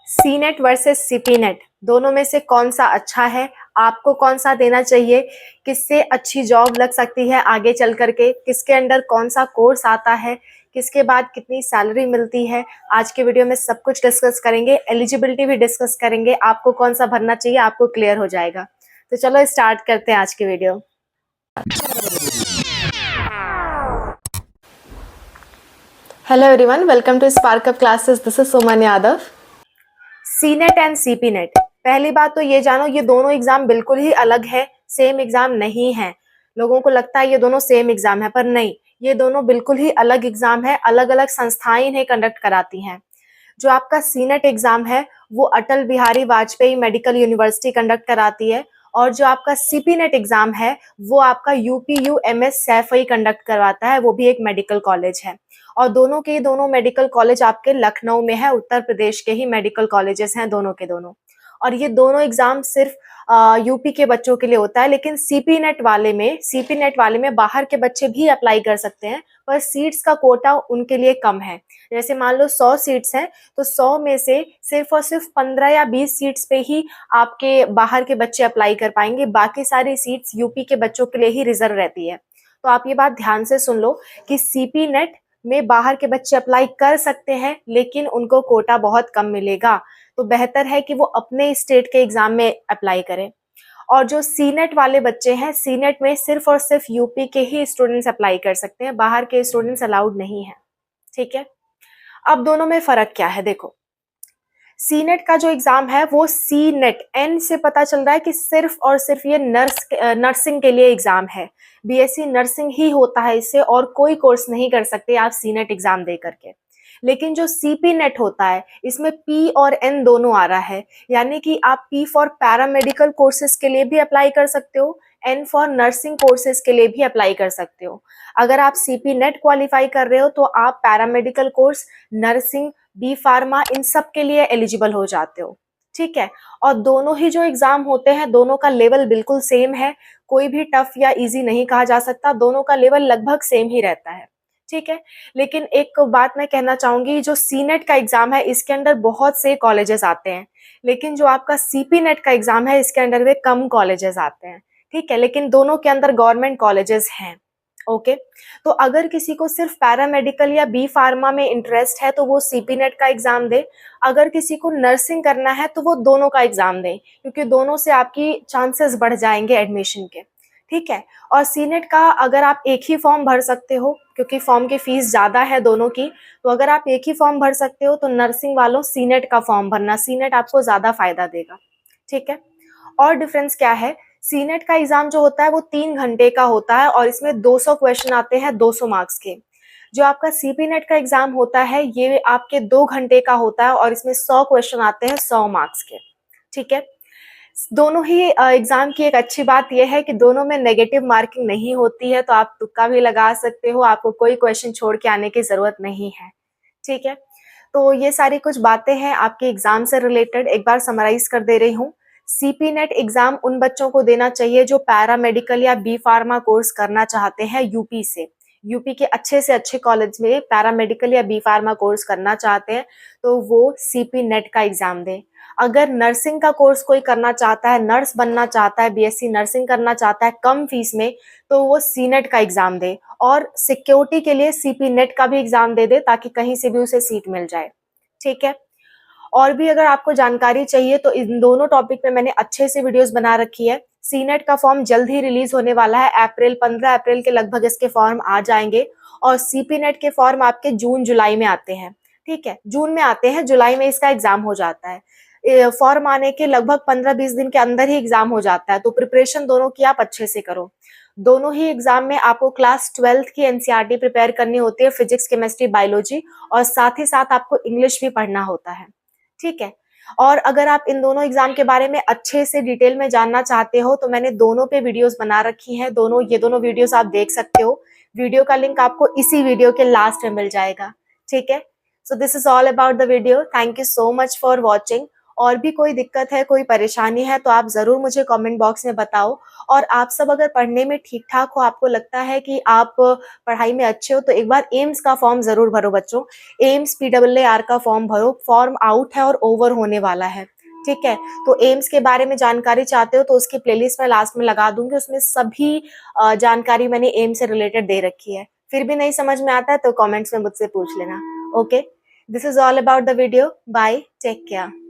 Senate versus सीपीनेट दोनों में से कौन सा अच्छा है, आपको कौन सा देना चाहिए, किससे अच्छी जॉब लग सकती है आगे चल करके, किसके अंडर कौन सा कोर्स आता है, किसके बाद कितनी सैलरी मिलती है। आज के वीडियो में सब कुछ डिस्कस करेंगे, एलिजिबिलिटी भी डिस्कस करेंगे, आपको कौन सा भरना चाहिए आपको क्लियर हो जाएगा। तो चलो स्टार्ट करते हैं आज की video. Hello everyone, welcome to spark up classes. This is Suman Yadav. CNET and CPNET, पहली बात तो ये जानो ये दोनों एग्जाम बिल्कुल ही अलग है, सेम एग्जाम नहीं है। लोगों को लगता है ये दोनों सेम एग्जाम है, पर नहीं, ये दोनों बिल्कुल ही अलग एग्जाम है। अलग अलग संस्थाएं इन्हें कंडक्ट कराती हैं। जो आपका सीनेट एग्जाम है वो Atal Bihari Vajpayee medical university conduct कराती है, और जो आपका सीपीनेट एग्जाम है वो आपका यूपीयूएमएस सैफई कंडक्ट करवाता है, वो भी एक मेडिकल कॉलेज है। और दोनों के दोनों मेडिकल कॉलेज आपके लखनऊ में है, उत्तर प्रदेश के ही मेडिकल कॉलेजेस हैं दोनों के दोनों। और ये दोनों एग्जाम सिर्फ यूपी के बच्चों के लिए होता है, लेकिन सीपीनेट वाले में बाहर के बच्चे भी अप्लाई कर सकते हैं, पर सीट्स का कोटा उनके लिए कम है। जैसे मान लो 100 सीट्स हैं, तो 100 में से सिर्फ और सिर्फ 15 या 20 सीट्स पे ही आपके बाहर के बच्चे अप्लाई कर पाएंगे, बाकी सारी सीट्स यूपी के बच्चों के लिए ही रिजर्व रहती है। तो आप ये बात ध्यान से सुन लो कि सीपीनेट में बाहर के बच्चे अप्लाई कर सकते हैं, लेकिन उनको कोटा बहुत कम मिलेगा। तो बेहतर है कि वो अपने स्टेट के एग्जाम में अप्लाई करें। और जो सीनेट वाले बच्चे हैं, सीनेट में सिर्फ और सिर्फ यूपी के ही स्टूडेंट्स अप्लाई कर सकते हैं, बाहर के स्टूडेंट्स अलाउड नहीं है। ठीक है, अब दोनों में फर्क क्या है देखो। सीनेट का जो एग्जाम है वो सी नेट, एन से पता चल रहा है कि सिर्फ और सिर्फ ये नर्सिंग के लिए एग्जाम है। बीएससी नर्सिंग ही होता है इससे, और कोई कोर्स नहीं कर सकते आप सीनेट एग्जाम दे करके। लेकिन जो सीपी नेट होता है इसमें पी और एन दोनों आ रहा है, यानी कि आप पी फॉर पैरामेडिकल कोर्सेज के लिए भी अप्लाई कर सकते हो, एन फॉर नर्सिंग कोर्सेज के लिए भी अप्लाई कर सकते हो। अगर आप सीपी नेट क्वालिफाई कर रहे हो तो आप paramedical course, nursing, B pharma, इन सब के लिए एलिजिबल हो जाते हो। ठीक है, और दोनों ही जो एग्जाम होते हैं दोनों का लेवल बिल्कुल सेम है, कोई भी टफ या इजी नहीं कहा जा सकता, दोनों का लेवल लगभग सेम ही रहता है। ठीक है, लेकिन एक बात मैं कहना चाहूंगी, जो सीनेट का एग्जाम है इसके अंदर बहुत से कॉलेजेस आते हैं, लेकिन जो आपका सीपी नेट का एग्जाम है इसके अंदर वे कम कॉलेजेस आते हैं। ठीक है, लेकिन दोनों के अंदर गवर्नमेंट कॉलेजेस हैं। ओके, तो अगर किसी को सिर्फ पैरामेडिकल या बी फार्मा में इंटरेस्ट है तो वो सीपी नेट का एग्जाम दे। अगर किसी को नर्सिंग करना है तो वो दोनों का एग्जाम दे, क्योंकि दोनों से आपकी चांसेस बढ़ जाएंगे एडमिशन के। ठीक है, और सीनेट का अगर आप एक ही फॉर्म भर सकते हो, क्योंकि फॉर्म की फीस ज़्यादा है दोनों की, तो अगर आप एक ही फॉर्म भर सकते हो तो नर्सिंग वालों सीनेट का फॉर्म भरना, सीनेट आपको ज़्यादा फायदा देगा। ठीक है, और डिफरेंस क्या है, सीनेट का एग्जाम जो होता है वो 3 घंटे का होता है और इसमें 200 क्वेश्चन आते हैं 200 मार्क्स के। जो आपका सीपी नेट का एग्जाम होता है ये आपके 2 घंटे का होता है और इसमें 100 क्वेश्चन आते हैं 100 मार्क्स के। ठीक है, दोनों ही एग्जाम की एक अच्छी बात यह है कि दोनों में नेगेटिव मार्किंग नहीं होती है, तो आप तुक्का भी लगा सकते हो, आपको कोई क्वेश्चन छोड़ के आने की जरूरत नहीं है। ठीक है, तो ये सारी कुछ बातें हैं आपके एग्जाम से रिलेटेड, एक बार समराइज कर दे रही हूँ। सीपी नेट एग्जाम उन बच्चों को देना चाहिए जो पैरामेडिकल या बी फार्मा कोर्स करना चाहते हैं यूपी से, यूपी के अच्छे से अच्छे कॉलेज में पैरामेडिकल या बी फार्मा कोर्स करना चाहते हैं तो वो सीपी नेट का एग्जाम दें। अगर नर्सिंग का कोर्स कोई करना चाहता है, नर्स बनना चाहता है, बीएससी नर्सिंग करना चाहता है कम फीस में, तो वो सीनेट का एग्जाम दे, और सिक्योरिटी के लिए सीपी नेट का भी एग्जाम दे दे ताकि कहीं से भी उसे सीट मिल जाए। ठीक है, और भी अगर आपको जानकारी चाहिए तो इन दोनों टॉपिक पे मैंने अच्छे से वीडियोस बना रखी है। सीनेट का फॉर्म जल्द ही रिलीज होने वाला है, 15 अप्रैल के लगभग इसके फॉर्म आ जाएंगे, और सीपी नेट के फॉर्म आपके जून जुलाई में आते हैं। ठीक है, जून में आते हैं, जुलाई में इसका एग्जाम हो जाता है। फॉर्म आने के लगभग 15-20 दिन के अंदर ही एग्जाम हो जाता है, तो प्रिपरेशन दोनों की आप अच्छे से करो। दोनों ही एग्जाम में आपको क्लास 12th की एनसीईआरटी प्रिपेयर करनी होती है, फिजिक्स, केमिस्ट्री, बायोलॉजी, और साथ ही साथ आपको इंग्लिश भी पढ़ना होता है। ठीक है, और अगर आप इन दोनों एग्जाम के बारे में अच्छे से डिटेल में जानना चाहते हो तो मैंने दोनों पे वीडियोस बना रखी हैं, ये दोनों वीडियोस आप देख सकते हो। वीडियो का लिंक आपको इसी वीडियो के लास्ट में मिल जाएगा। ठीक है, so this is all about the video, thank you so much for watching. और भी कोई दिक्कत है, कोई परेशानी है तो आप ज़रूर मुझे कमेंट बॉक्स में बताओ। और आप सब अगर पढ़ने में ठीक-ठाक हो, आपको लगता है कि आप पढ़ाई में अच्छे हो, तो एक बार एम्स का फॉर्म ज़रूर भरो बच्चों। एम्स PAAR का फॉर्म भरो, फॉर्म आउट है और ओवर होने वाला है, ठीक है? तो एम्स के बारे में जानकारी चाहते हो तो उसकी प्लेलिस्ट मैं लास्ट में लगा दूँगी, उसमें सभी जानकारी मैंने एम्स से रिलेटेड दे रखी है। फिर भी नहीं समझ में आता है तो कमेंट्स में मुझसे पूछ लेना, okay? This is all about the video, bye, take care.